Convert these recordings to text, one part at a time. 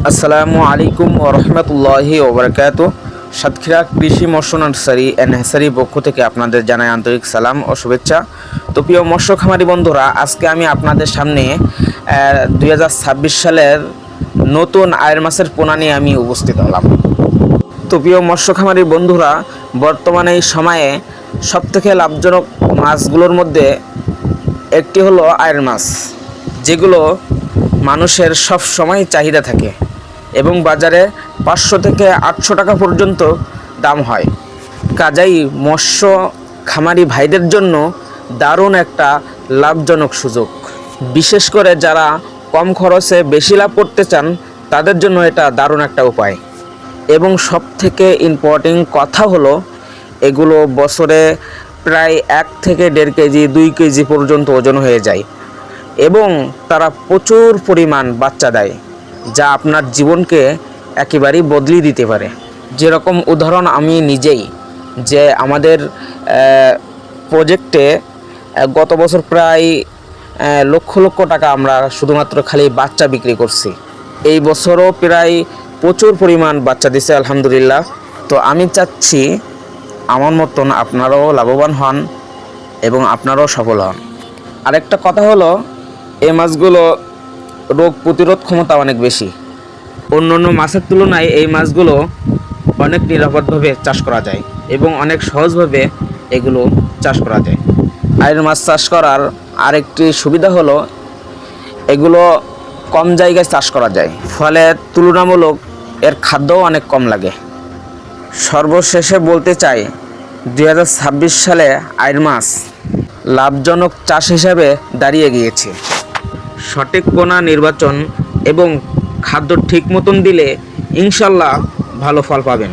আসসালামু আলাইকুম ওয়া রাহমাতুল্লাহি ওয়া বারাকাতুহু। সাতক্ষীরা কৃষি মৎস্য নার্সারি অ্যান্ড হ্যাচারি পক্ষ থেকে আপনাদের জানাই আন্তরিক সালাম ও শুভেচ্ছা। তো প্রিয় মৎস্য খামারি বন্ধুরা, আজকে আমি আপনাদের সামনে 2026 সালের নতুন আয়ের মাছের পোনা নিয়ে আমি উপস্থিত হলাম। তো প্রিয় মৎস্য খামারি বন্ধুরা, বর্তমানে এই সময়ে সবথেকে লাভজনক মাছগুলোর মধ্যে একটি হলো আয়ের মাছ, যেগুলো মানুষের সব সময় চাহিদা থাকে এবং বাজারে 500 থেকে 800 টাকা পর্যন্ত দাম হয়। কাজেই মৎস্য খামারি ভাইদের জন্য দারুণ একটা লাভজনক সুযোগ। বিশেষ করে যারা কম খরচে বেশি লাভ করতে চান, তাদের জন্য এটা দারুণ একটা উপায়। এবং সবথেকে ইম্পর্টেন্ট কথা হলো, এগুলো বছরে প্রায় 1 থেকে 1.5 কেজি 2 কেজি পর্যন্ত ওজন হয়ে যায় এবং তারা প্রচুর পরিমাণ বাচ্চা দেয়, যা আপনার জীবনকে একেবারেই বদলে দিতে পারে। যেরকম উদাহরণ আমি নিজেই, যে আমাদের প্রজেক্টে গত বছর প্রায় লক্ষ লক্ষ টাকা আমরা শুধুমাত্র খালি বাচ্চা বিক্রি করছি। এই বছরও প্রায় প্রচুর পরিমাণ বাচ্চা দিছে আলহামদুলিল্লাহ। তো আমি চাচ্ছি আমার মতন আপনারাও লাভবান হন এবং আপনারাও সফল হন। আরেকটা কথা হলো, এই মাছগুলো রোগ প্রতিরোধ ক্ষমতা অনেক বেশি। অন্য অন্য মাছের তুলনায় এই মাছগুলো অনেক নিরাপদভাবে চাষ করা যায় এবং অনেক সহজভাবে এগুলো চাষ করা যায়। আয়ের মাছ চাষ করার আরেকটি সুবিধা হলো, এগুলো কম জায়গায় চাষ করা যায়, ফলে তুলনামূলক এর খাদ্যও অনেক কম লাগে। সর্বশেষে বলতে চাই, 2026 সালে আয়ের মাছ লাভজনক চাষ হিসাবে দাঁড়িয়ে গিয়েছে। সঠিক পোনা নির্বাচন এবং খাদ্য ঠিক মতন দিলে ইনশাল্লাহ ভালো ফল পাবেন।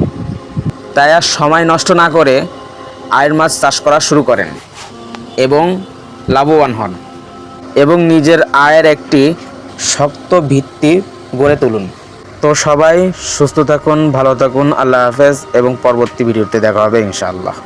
তাই আর সময় নষ্ট না করে আয়ের মাছ চাষ করা শুরু করেন এবং লাভবান হন এবং নিজের আয়ের একটি শক্ত ভিত্তি গড়ে তুলুন। তো সবাই সুস্থ থাকুন, ভালো থাকুন, আল্লাহ হাফেজ এবং পরবর্তী ভিডিওতে দেখা হবে ইনশাআল্লাহ।